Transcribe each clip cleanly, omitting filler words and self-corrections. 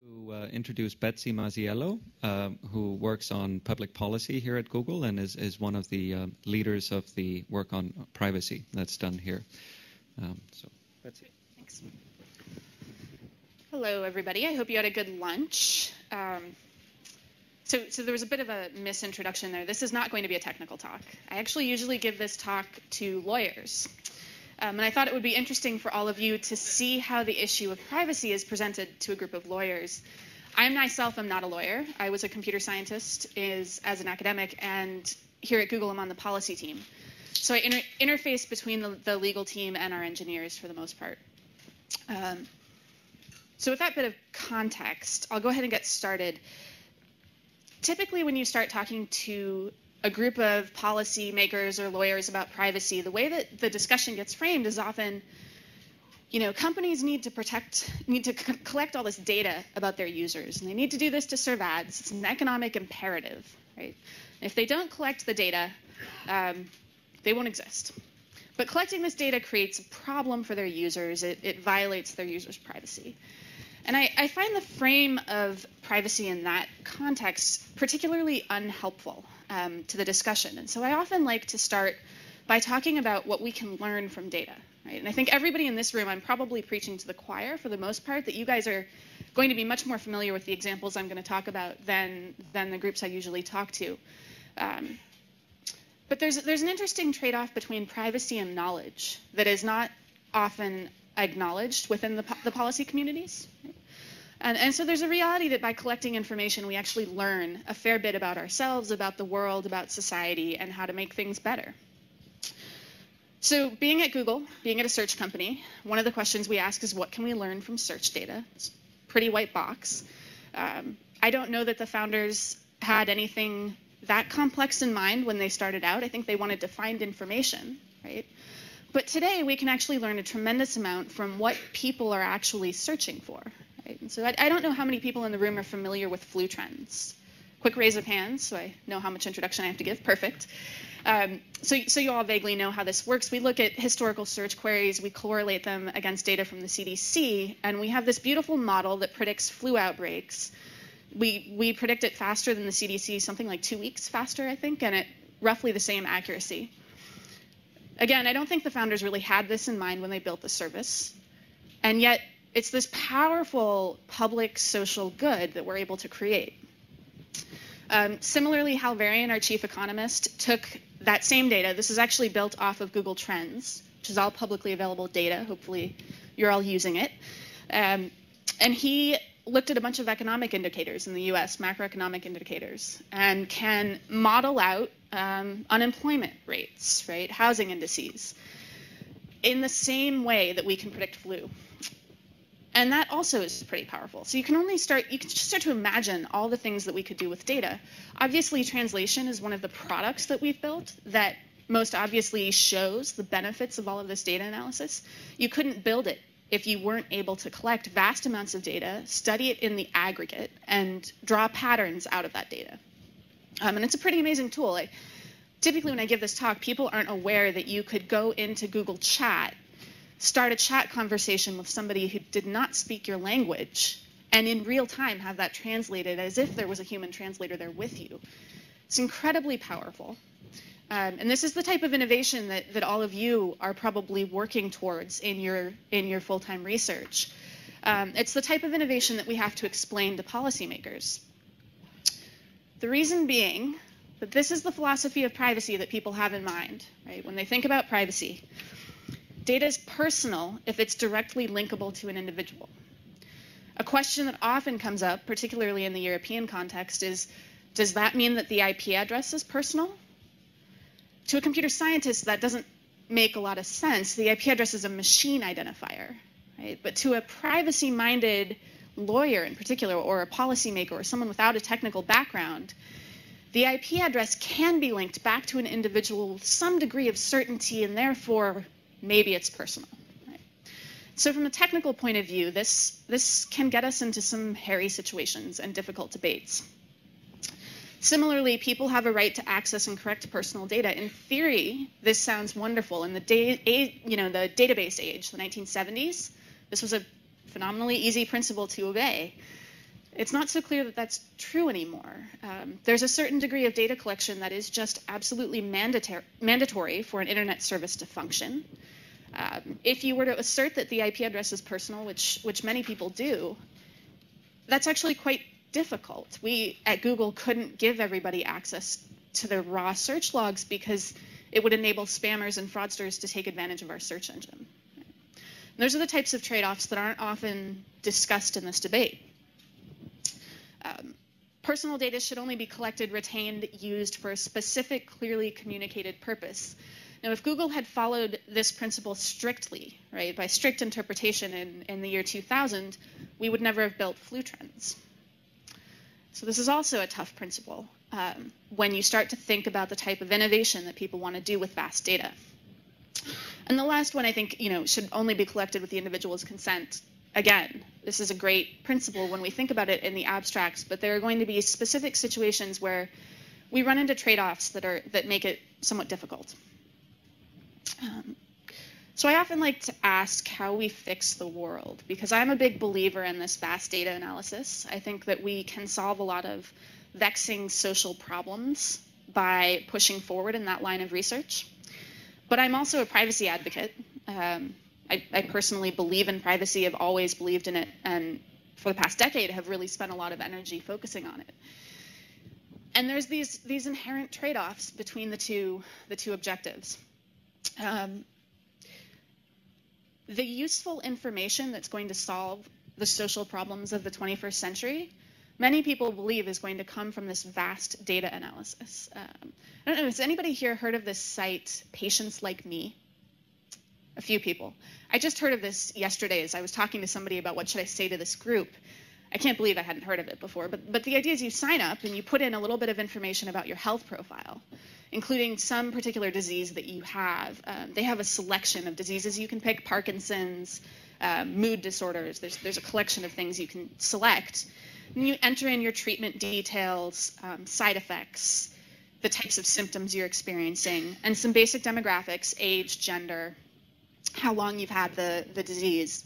To introduce Betsy Masiello, who works on public policy here at Google and is one of the leaders of the work on privacy that's done here. So, Betsy. Thanks. Hello, everybody. I hope you had a good lunch. So there was a bit of a misintroduction there. This is not going to be a technical talk. I actually usually give this talk to lawyers. And I thought it would be interesting for all of you to see how the issue of privacy is presented to a group of lawyers. I myself am not a lawyer. I was a computer scientist as an academic, and here at Google I'm on the policy team. So I interface between the legal team and our engineers for the most part. So with that bit of context, I'll go ahead and get started. Typically when you start talking to a group of policy makers or lawyers about privacy, the way that the discussion gets framed is often, companies need to collect all this data about their users, and they need to do this to serve ads. It's an economic imperative, right? If they don't collect the data, they won't exist. But collecting this data creates a problem for their users. It violates their users' privacy. And I find the frame of privacy in that context particularly unhelpful to the discussion. And so I often like to start by talking about what we can learn from data. Right? And I think everybody in this room, I'm probably preaching to the choir for the most part, that you guys are going to be much more familiar with the examples I'm going to talk about than the groups I usually talk to. But there's an interesting trade-off between privacy and knowledge that is not often acknowledged within the policy communities. Right? And so there's a reality that by collecting information, we actually learn a fair bit about ourselves, about the world, about society, and how to make things better. So being at Google, being at a search company, one of the questions we ask is, what can we learn from search data? It's a pretty white box. I don't know that the founders had anything that complex in mind when they started out. I think they wanted to find information, right? But today, we can actually learn a tremendous amount from what people are actually searching for. Right? And so I don't know how many people in the room are familiar with flu trends. Quick raise of hands, so I know how much introduction I have to give. Perfect. So you all vaguely know how this works. We look at historical search queries, we correlate them against data from the CDC, and we have this beautiful model that predicts flu outbreaks. We predict it faster than the CDC, something like 2 weeks faster, I think, and at roughly the same accuracy. Again, I don't think the founders really had this in mind when they built the service, and yet it's this powerful public social good that we're able to create. Similarly, Hal Varian, our chief economist, took that same data. This is actually built off of Google Trends, which is all publicly available data. Hopefully, you're all using it. And he looked at a bunch of economic indicators in the US, macroeconomic indicators, and can model out unemployment rates, right, housing indices, in the same way that we can predict flu. And that also is pretty powerful. So you can just start to imagine all the things that we could do with data. Obviously, translation is one of the products that we've built that most obviously shows the benefits of all of this data analysis. You couldn't build it if you weren't able to collect vast amounts of data, study it in the aggregate, and draw patterns out of that data. And it's a pretty amazing tool. Typically, when I give this talk, people aren't aware that you could go into Google Chat, start a chat conversation with somebody who did not speak your language, and in real time have that translated as if there was a human translator there with you. It's incredibly powerful. And this is the type of innovation that all of you are probably working towards in your full-time research. It's the type of innovation that we have to explain to policymakers. The reason being that this is the philosophy of privacy that people have in mind, right? When they think about privacy, data is personal if it's directly linkable to an individual. A question that often comes up, particularly in the European context, is, does that mean that the IP address is personal? To a computer scientist, that doesn't make a lot of sense. The IP address is a machine identifier, right? But to a privacy-minded lawyer in particular, or a policymaker, or someone without a technical background, the IP address can be linked back to an individual with some degree of certainty, and therefore, maybe it's personal. Right? So from a technical point of view, this can get us into some hairy situations and difficult debates. Similarly, people have a right to access and correct personal data. In theory, this sounds wonderful. In the database age, the 1970s, this was a phenomenally easy principle to obey. It's not so clear that that's true anymore. There's a certain degree of data collection that is just absolutely mandatory for an internet service to function. If you were to assert that the IP address is personal, which many people do, that's actually quite difficult. We at Google couldn't give everybody access to their raw search logs because it would enable spammers and fraudsters to take advantage of our search engine. And those are the types of trade-offs that aren't often discussed in this debate. Personal data should only be collected, retained, used for a specific, clearly communicated purpose. Now, if Google had followed this principle strictly, right, by strict interpretation in the year 2000, we would never have built flu trends. So this is also a tough principle when you start to think about the type of innovation that people want to do with vast data. And the last one, I think, should only be collected with the individual's consent. Again, this is a great principle when we think about it in the abstracts, but there are going to be specific situations where we run into trade-offs that make it somewhat difficult. So I often like to ask how we fix the world, because I'm a big believer in this vast data analysis. I think that we can solve a lot of vexing social problems by pushing forward in that line of research. But I'm also a privacy advocate. I personally believe in privacy. I've always believed in it, and for the past decade have really spent a lot of energy focusing on it. And there's these inherent trade-offs between the two objectives. The useful information that's going to solve the social problems of the 21st century, many people believe is going to come from this vast data analysis. I don't know, has anybody here heard of this site, Patients Like Me? A few people. I just heard of this yesterday as I was talking to somebody about what should I say to this group. I can't believe I hadn't heard of it before, but the idea is you sign up and you put in a little bit of information about your health profile, including some particular disease that you have. They have a selection of diseases you can pick: Parkinson's, mood disorders. There's a collection of things you can select. And you enter in your treatment details, side effects, the types of symptoms you're experiencing, and some basic demographics: age, gender, how long you've had the disease.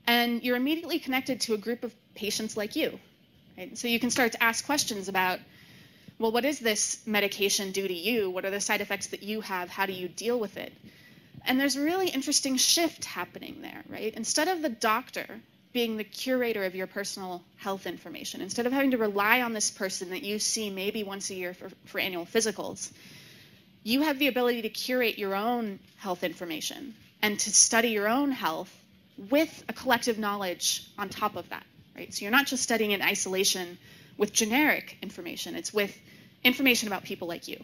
And you're immediately connected to a group of patients like you. Right? So you can start to ask questions about, well, what does this medication do to you? What are the side effects that you have? How do you deal with it? And there's a really interesting shift happening there, right? Instead of the doctor being the curator of your personal health information, instead of having to rely on this person that you see maybe once a year for annual physicals, you have the ability to curate your own health information and to study your own health with a collective knowledge on top of that, right? So you're not just studying in isolation with generic information, it's with information about people like you.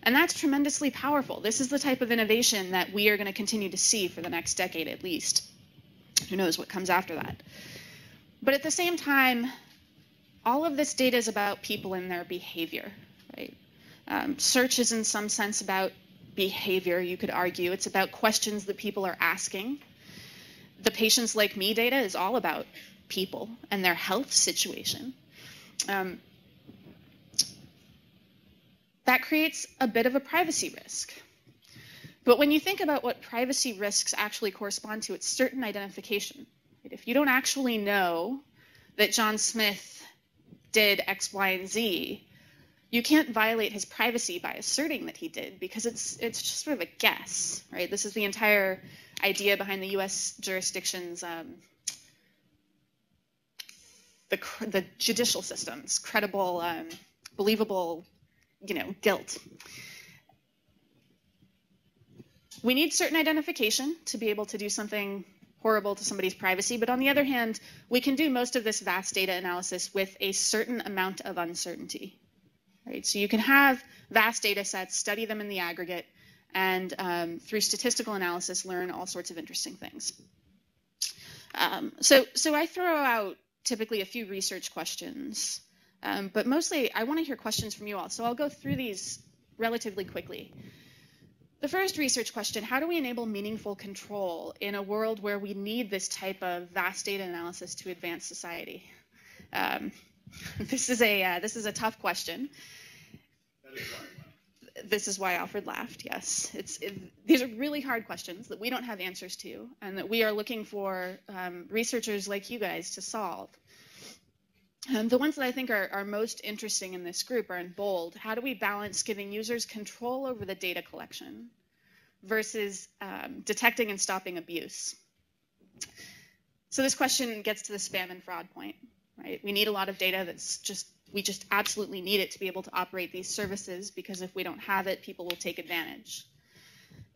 And that's tremendously powerful. This is the type of innovation that we are going to continue to see for the next decade at least. Who knows what comes after that. But at the same time, all of this data is about people and their behavior, right? Search is in some sense about behavior, you could argue. It's about questions that people are asking. The Patients Like Me data is all about people and their health situation. That creates a bit of a privacy risk. But when you think about what privacy risks actually correspond to, it's certain identification. Right? If you don't actually know that John Smith did X, Y, and Z, you can't violate his privacy by asserting that he did, because it's just sort of a guess, right? This is the entire idea behind the U.S. jurisdictions, the judicial systems, credible, believable, guilt. We need certain identification to be able to do something horrible to somebody's privacy, but on the other hand, we can do most of this vast data analysis with a certain amount of uncertainty. Right? So you can have vast data sets, study them in the aggregate, and through statistical analysis, learn all sorts of interesting things. So I throw out typically a few research questions, but mostly I want to hear questions from you all. So I'll go through these relatively quickly. The first research question: how do we enable meaningful control in a world where we need this type of vast data analysis to advance society? This is a tough question. This is why Alfred laughed. Yes, these are really hard questions that we don't have answers to, and that we are looking for researchers like you guys to solve. The ones that I think are most interesting in this group are in bold. How do we balance giving users control over the data collection versus detecting and stopping abuse? So this question gets to the spam and fraud point, right? We need a lot of data we just absolutely need it to be able to operate these services, because if we don't have it, people will take advantage.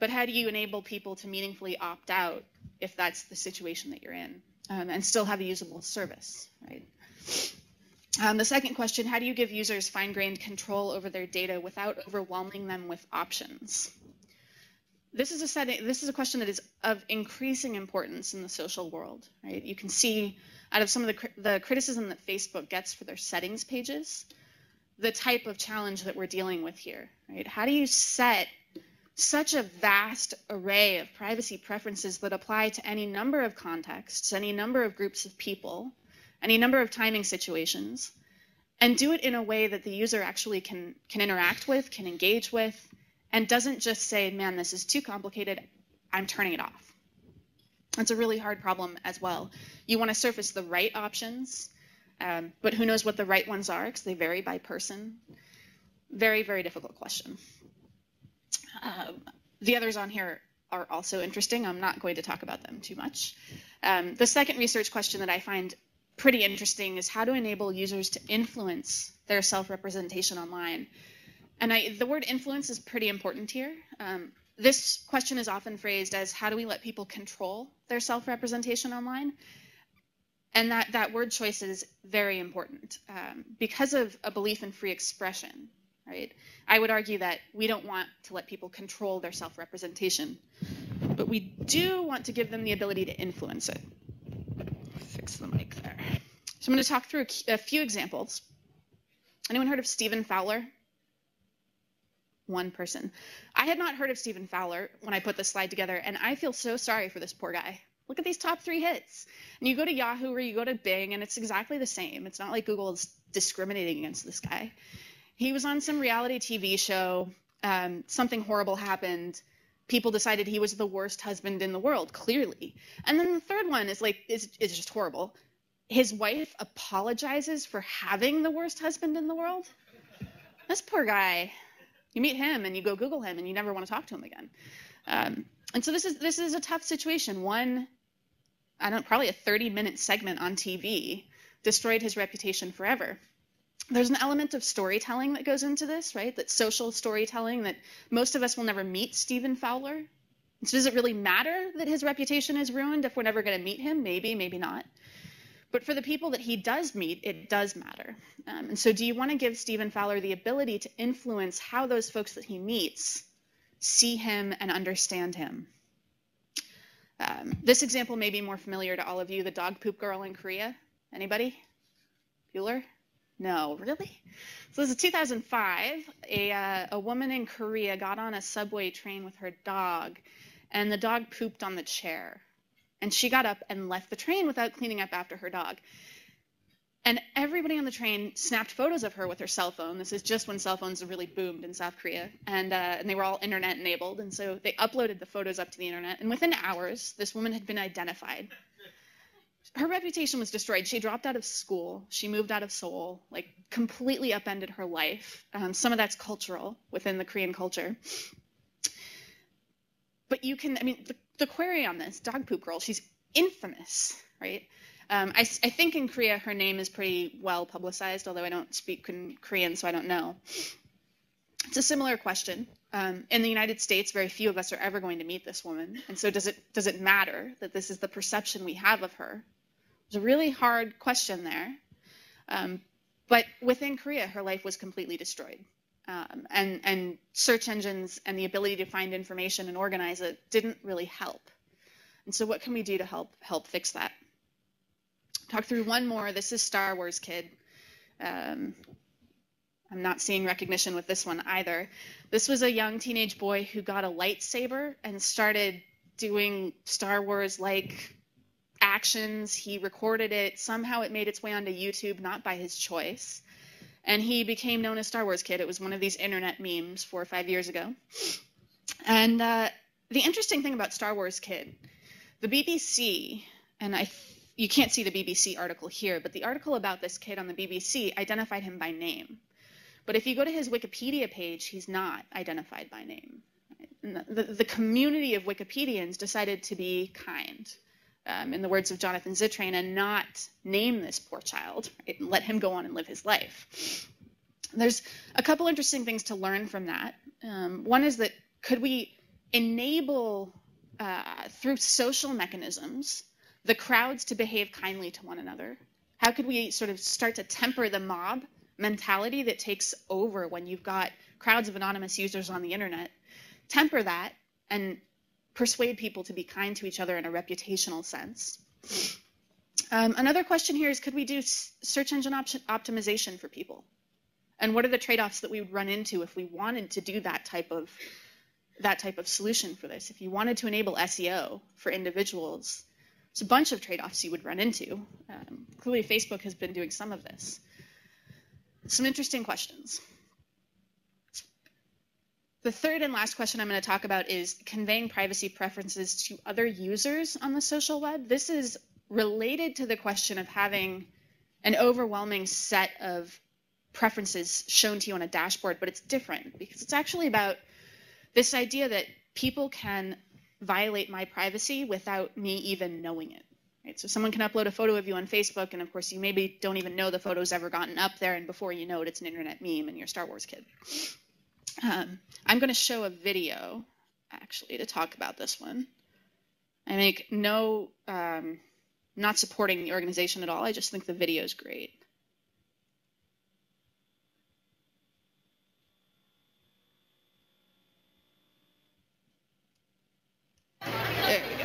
But how do you enable people to meaningfully opt out if that's the situation that you're in, and still have a usable service, right? The second question, how do you give users fine-grained control over their data without overwhelming them with options? This is a question that is of increasing importance in the social world, right? You can see out of some of the criticism that Facebook gets for their settings pages, the type of challenge that we're dealing with here, right? How do you set such a vast array of privacy preferences that apply to any number of contexts, any number of groups of people, any number of timing situations, and do it in a way that the user actually can interact with, can engage with, and doesn't just say, man, this is too complicated, I'm turning it off. That's a really hard problem as well. You want to surface the right options, but who knows what the right ones are, because they vary by person. Very, very difficult question. The others on here are also interesting. I'm not going to talk about them too much. The second research question that I find pretty interesting is how to enable users to influence their self-representation online. And the word influence is pretty important here. This question is often phrased as, how do we let people control their self-representation online? And that word choice is very important because of a belief in free expression, right? I would argue that we don't want to let people control their self-representation, but we do want to give them the ability to influence it. Fix the mic there. So I'm going to talk through a few examples. Anyone heard of Stephen Fowler? One person. I had not heard of Stephen Fowler when I put this slide together, and I feel so sorry for this poor guy. Look at these top 3 hits. And you go to Yahoo or you go to Bing, and it's exactly the same. It's not like Google is discriminating against this guy. He was on some reality TV show. Something horrible happened. People decided he was the worst husband in the world, clearly. And then the third one is just horrible. His wife apologizes for having the worst husband in the world. This poor guy. You meet him and you go Google him and you never want to talk to him again. And so this is a tough situation. Probably a 30-minute segment on TV destroyed his reputation forever. There's an element of storytelling that goes into this, right? That social storytelling, that most of us will never meet Stephen Fowler. So does it really matter that his reputation is ruined if we're never going to meet him? Maybe, maybe not. But for the people that he does meet, it does matter. And so do you want to give Stephen Fowler the ability to influence how those folks that he meets see him and understand him? This example may be more familiar to all of you, the dog poop girl in Korea. Anybody? Bueller? No, really? So this is 2005. A woman in Korea got on a subway train with her dog, and the dog pooped on the chair. And she got up and left the train without cleaning up after her dog. And everybody on the train snapped photos of her with her cell phone. This is just when cell phones really boomed in South Korea. And they were all internet enabled. And so they uploaded the photos up to the internet. And within hours, this woman had been identified. Her reputation was destroyed. She dropped out of school. She moved out of Seoul, completely upended her life. Some of that's cultural within the Korean culture. But the query on this, dog poop girl, she's infamous, right? I think in Korea her name is pretty well publicized, although I don't speak in Korean, so I don't know. It's a similar question. In the United States, very few of us are ever going to meet this woman. And so does it matter that this is the perception we have of her? It's a really hard question there. But within Korea, her life was completely destroyed. And search engines and the ability to find information and organize it didn't really help. And so what can we do to help fix that? Talk through one more. This is Star Wars Kid. I'm not seeing recognition with this one either. This was a young teenage boy who got a lightsaber and started doing Star Wars-like actions. He recorded it. Somehow it made its way onto YouTube, not by his choice. And he became known as Star Wars Kid. It was one of these internet memes 4 or 5 years ago. And the interesting thing about Star Wars Kid, the BBC, and I you can't see the BBC article here, but the article about this kid on the BBC identified him by name. But if you go to his Wikipedia page, he's not identified by name. And the community of Wikipedians decided to be kind, in the words of Jonathan Zittrain, and not name this poor child, right, and let him go on and live his life. There's a couple interesting things to learn from that. One is that could we enable, through social mechanisms, the crowds to behave kindly to one another? How could we sort of start to temper the mob mentality that takes over when you've got crowds of anonymous users on the internet? Temper that and persuade people to be kind to each other in a reputational sense. Another question here is, could we do search engine optimization for people? And what are the trade-offs that we would run into if we wanted to do that type of solution for this? If you wanted to enable SEO for individuals, there's a bunch of trade-offs you would run into. Clearly, Facebook has been doing some of this. Some interesting questions. The third and last question I'm going to talk about is conveying privacy preferences to other users on the social web. This is related to the question of having an overwhelming set of preferences shown to you on a dashboard, but it's different because it's actually about this idea that people can violate my privacy without me even knowing it. Right? So someone can upload a photo of you on Facebook, and of course you maybe don't even know the photo's ever gotten up there, and before you know it, it's an internet meme and you're a Star Wars kid. I'm going to show a video, actually, to talk about this one. I make no, not supporting the organization at all. I just think the video is great. There we go.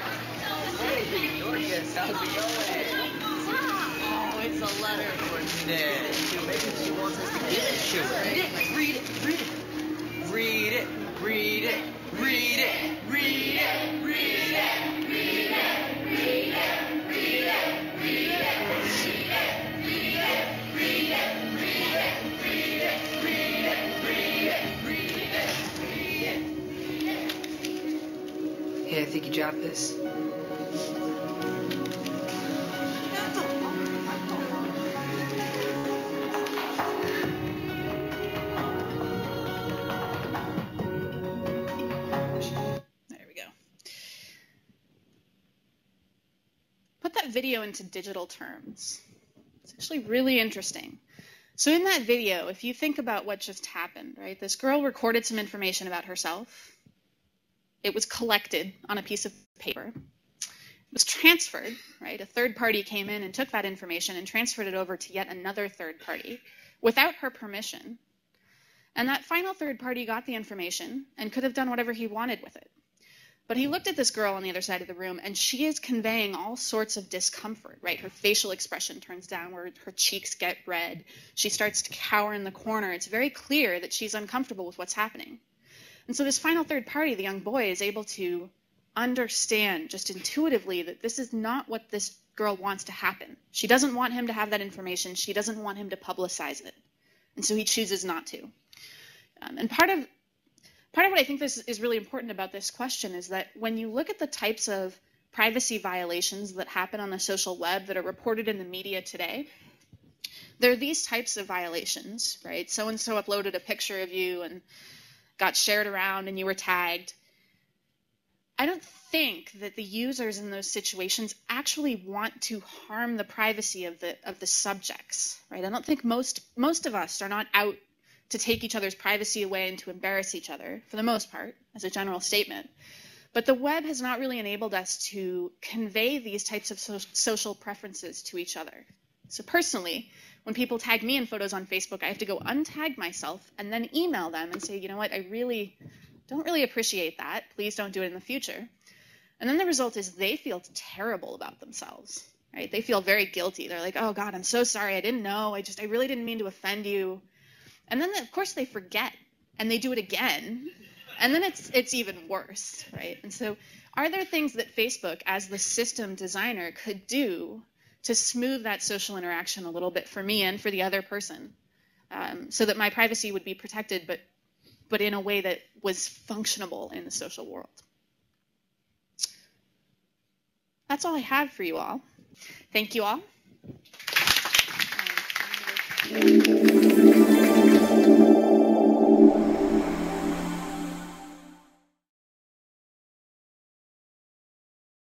Oh, it's a letter for today. Maybe she wants us to get it. Sure. Read it. Read it. Read it. Read it. Read it. Read it. Read it. Read it. Read it. Read it. Read it. Read it. Read it. Read it. Read it. Read it. Read it. Read it. Hey, I think you dropped this. Video into digital terms. It's actually really interesting. So in that video, if you think about what just happened, right? This girl recorded some information about herself. It was collected on a piece of paper. It was transferred, right? A third party came in and took that information and transferred it over to yet another third party without her permission. And that final third party got the information and could have done whatever he wanted with it. But he looked at this girl on the other side of the room, and she is conveying all sorts of discomfort, right? Her facial expression turns downward, her cheeks get red, she starts to cower in the corner. It's very clear that she's uncomfortable with what's happening. And so this final third party, the young boy, is able to understand just intuitively that this is not what this girl wants to happen. She doesn't want him to have that information. She doesn't want him to publicize it. And so he chooses not to. And part of what I think this is really important about this question is that when you look at the types of privacy violations that happen on the social web that are reported in the media today, there are these types of violations, right? So-and-so uploaded a picture of you and got shared around and you were tagged. I don't think that the users in those situations actually want to harm the privacy of the subjects, right? I don't think most of us are not out to take each other's privacy away and to embarrass each other, for the most part, as a general statement. But the web has not really enabled us to convey these types of social preferences to each other. So personally, when people tag me in photos on Facebook, I have to go untag myself and then email them and say, you know what, I don't really appreciate that. Please don't do it in the future. And then the result is they feel terrible about themselves, right? They feel very guilty. They're like, oh God, I'm so sorry. I didn't know. I really didn't mean to offend you. And then, of course, they forget, and they do it again, and then it's even worse, right? And so are there things that Facebook, as the system designer, could do to smooth that social interaction a little bit for me and for the other person so that my privacy would be protected, but in a way that was functionable in the social world? That's all I have for you all. Thank you all.